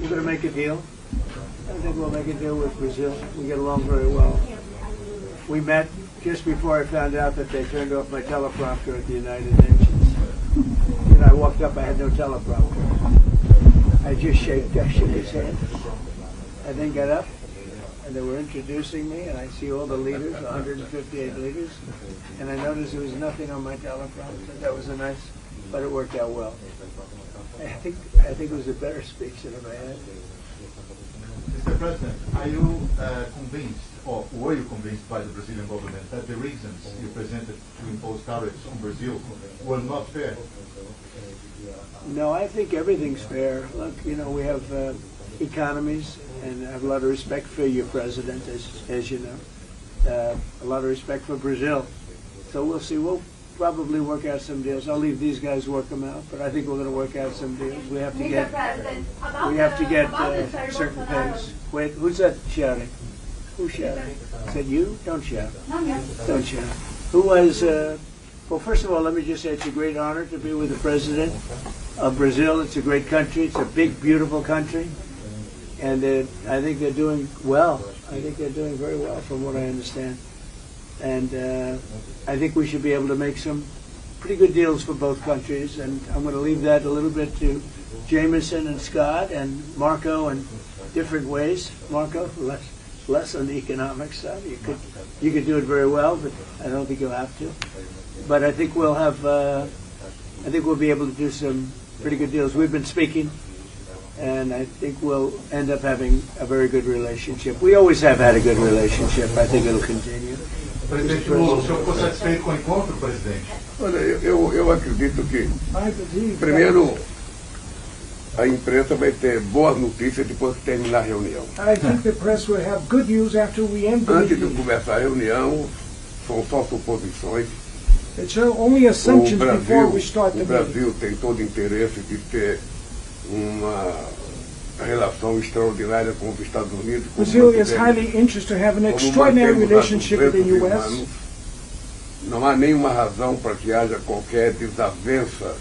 We're going to make a deal. I think we'll make a deal with Brazil. We get along very well. We met just before I found out that they turned off my teleprompter at the United Nations. And I walked up, I had no teleprompter. I just shook his hand. I then got up, and they were introducing me, and I see all the leaders, 158 leaders, and I noticed there was nothing on my teleprompter. That was a nice, but it worked out well. I think it was a better speech than I had. Mr. President, are you convinced, or were you convinced by the Brazilian government that the reasons you presented to impose tariffs on Brazil were not fair? No, I think everything's fair. Look, you know, we have economies, and I have a lot of respect for your president, as you know. A lot of respect for Brazil. So we'll see. We'll probably work out some deals. I'll leave these guys work them out, but I think we're going to work out some deals. We have to get certain things. Wait, who's that shouting? Who's shouting? Is that you? Don't shout. Don't shout. Who was? Well, first of all, let me just say it's a great honor to be with the president of Brazil. It's a great country. It's a big, beautiful country, and I think they're doing well. I think they're doing very well, from what I understand. And I think we should be able to make some pretty good deals for both countries. And I'm going to leave that a little bit to Jameson and Scott and Marco in different ways. Marco, less on the economic side. You could do it very well, but I don't think you'll have to. But I think we'll have. I think we'll be able to do some pretty good deals. We've been speaking, and I think we'll end up having a very good relationship. We always have had a good relationship. I think it'll continue. Presidente Lula, o senhor ficou satisfeito com o encontro, presidente? Olha, eu acredito que, primeiro, a imprensa vai ter boas notícias depois que terminar a reunião. I think the press will have good news after we end the Antes de meeting. começar a reunião, são só suposições. It's only assumptions before we start the O meeting. Brasil tem todo interesse de ter uma relação extraordinária com os Estados Unidos. Brazil is highly interested to have an extraordinary relationship with the U.S. Não há nenhuma razão para que haja qualquer desavença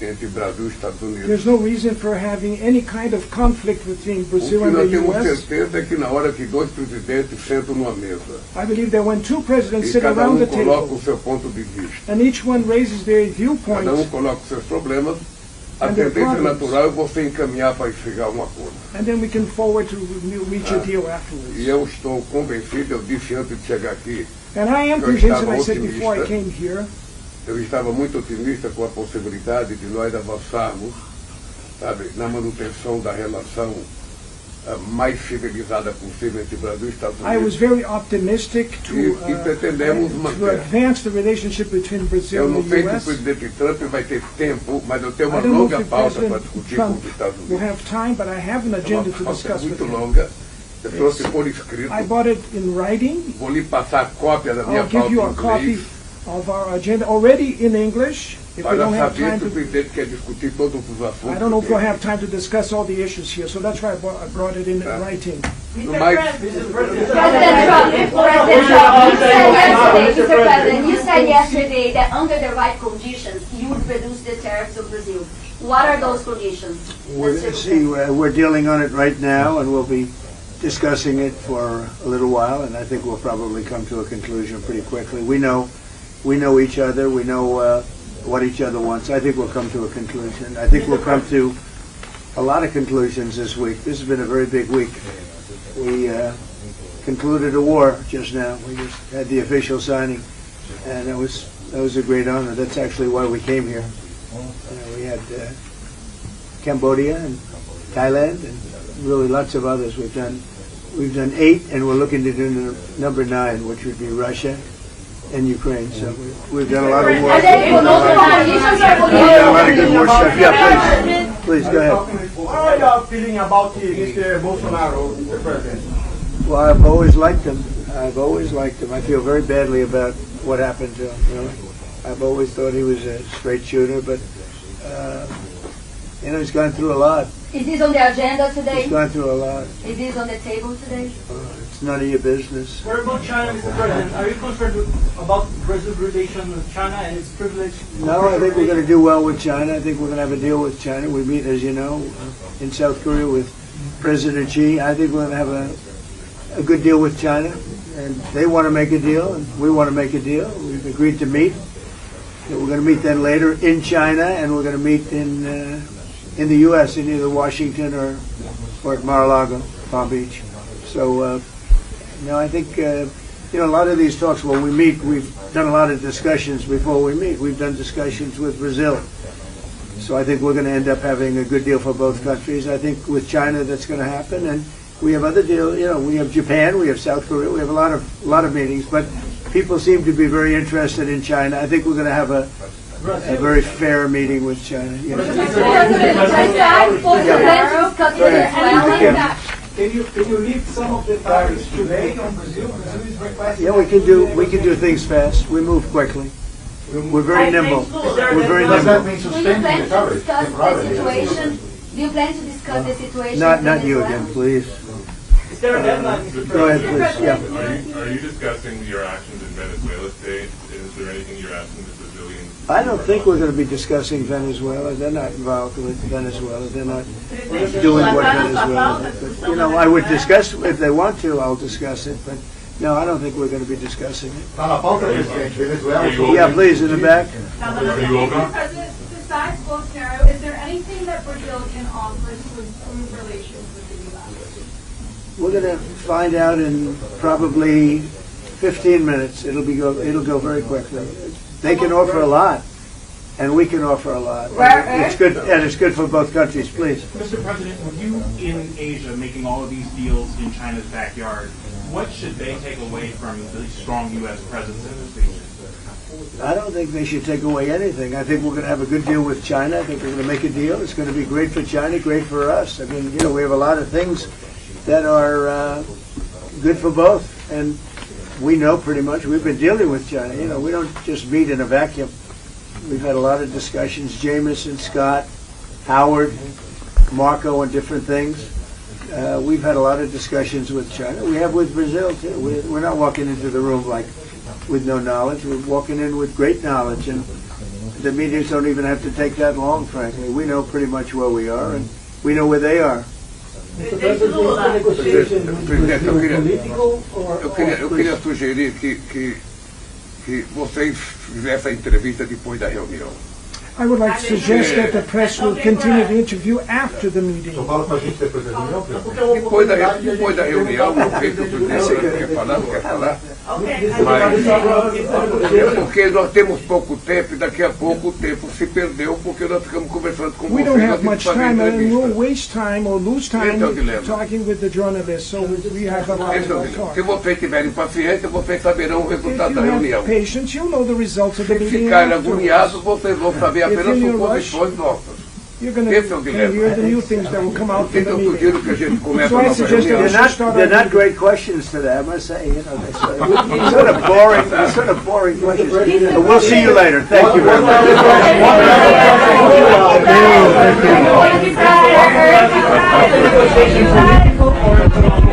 entre Brasil e Estados Unidos. There's no reason for having any kind of conflict between O Brazil que and nós the temos U.S. certeza é que na hora que dois presidentes sentam numa mesa I believe that when two presidents e sit cada around the coloca table o seu ponto de vista, and each one raises their viewpoint, cada coloca os seus problemas, a And their tendência problems. natural é você encaminhar para chegar a um acordo. and then we can forward to reach a deal afterwards. E eu estou convencido, eu disse antes de chegar aqui, And I am Eu convinced, and estava I said before I otimista. came here, eu estava muito otimista com a possibilidade de nós avançarmos, sabe, na manutenção da relação mais civilizada possível entre Brasil e Estados I was Unidos. very optimistic E pretendemos to manter. advance the relationship between Brazil Eu não and sei the se o U.S. presidente Trump vai ter tempo, mas eu tenho uma I don't know if longa the pauta para President discutir com Trump os Estados will Unidos. have time, but I have an É agenda uma to pauta discuss with muito him. longa. Eu trouxe por escrito. I bought it in writing. Vou lhe passar a cópia da minha I'll give pauta you em a copy inglês. of our agenda already in English. If we Mas eu don't have sabia time que o to, presidente quer discutir todos os assuntos. I don't know if we'll dele. have time to discuss all the issues here, so that's why I brought it in writing. No mais, President Trump, you said yesterday that under the right conditions, you would reduce the tariffs of Brazil. What are those conditions? We're dealing on it right now, and we'll be discussing it for a little while, and I think we'll probably come to a conclusion pretty quickly. We know each other. We know what each other wants. I think we'll come to a conclusion. I think we'll come to a lot of conclusions this week. This has been a very big week. We concluded a war just now. We just had the official signing, and that was a great honor. That's actually why we came here. We had Cambodia and Thailand and really lots of others. We've done 8, and we're looking to do number 9, which would be Russia and Ukraine. So we've done a lot of work. We've done a lot of good work stuff. Yeah, please go ahead. What are your feeling about Mr. Bolsonaro, Mr. President? Well, I've always liked him. I feel very badly about what happened to him. Really, I've always thought he was a straight shooter, but he's gone through a lot. Is this on the agenda today? He's gone through a lot. Is this on the table today? It's none of your business. What about China, Mr. President? Are you concerned about Brazil's relation with China and its privilege? No, I think we're going to do well with China. I think we're going to have a deal with China. We meet, as you know, in South Korea with President Xi. I think we're going to have a good deal with China, and they want to make a deal, and we want to make a deal. We've agreed to meet. We're going to meet then later in China, and we're going to meet in the U.S. in either Washington or at Mar-a-Lago, Palm Beach. So, I think a lot of these talks when we meet, we've done a lot of discussions before we meet. We've done discussions with Brazil. So I think we're going to end up having a good deal for both countries. I think with China that's going to happen, and we have other deals. We have Japan, we have South Korea, we have a lot of meetings. But people seem to be very interested in China. I think we're going to have a very fair meeting with China. Can you lift some of the tariffs today on Brazil? Brazil is requesting. Yeah, we can do things fast. We move quickly. We're very nimble. We're very Does that nimble. mean suspending the tariffs? Do you plan to discuss the situation? Not you again, please. Is there a deadline? Go ahead, please. Yeah. Are you discussing your actions in Venezuela today? Is there anything you're asking the Brazilians? I don't think we're going to be discussing Venezuela. They're not involved with Venezuela. They're not doing what Venezuela did. But, I would discuss if they want to. I'll discuss it. But no, I don't think we're going to be discussing it. Yeah, please, in the back. President, besides Bolsonaro, is there anything that Brazil can offer to improve relations with the U.S.? We're going to find out in probably 15 minutes. It'll go very quickly. They can offer a lot, and we can offer a lot. It's good, and it's good for both countries. Please. Mr. President, with you in Asia making all of these deals in China's backyard, what should they take away from the strong U.S. presence in this region? I don't think they should take away anything. I think we're going to have a good deal with China. I think we're going to make a deal. It's going to be great for China, great for us. I mean, we have a lot of things that are good for both, and we know pretty much. We've been dealing with China. We don't just meet in a vacuum. We've had a lot of discussions. Jameson, Scott, Howard, Marco, and different things. We've had a lot of discussions with China. We have with Brazil too. We're not walking into the room with no knowledge. We're walking in with great knowledge, and the meetings don't even have to take that long, frankly. We know pretty much where we are, and we know where they are. Eu queria sugerir que vocês fizessem a entrevista depois da reunião. I would like to suggest that the press will continue the interview after the meeting. Depois da reunião, o que o presidente quer falar, não quer falar. Porque nós temos pouco tempo e daqui a pouco o tempo se perdeu porque nós ficamos conversando com vocês. We don't have much time and we'll waste time or lose time talking with the journalists, so we have a lot to talk. Se vocês tiverem paciência, vocês saberão o resultado da If you reunião. have patience, you'll know the results of the Se meeting ficarem afterwards. agoniados, vocês vão saber apenas suposições nossas. You're going to hear the new things that will come out from the Então meeting. sugiro que a gente comece So a I nossa suggest that we reunião. should start They're our not great questions today, I must say. They're sort of boring. They're sort of boring questions. But we'll see you later. Thank you very much. Thank you.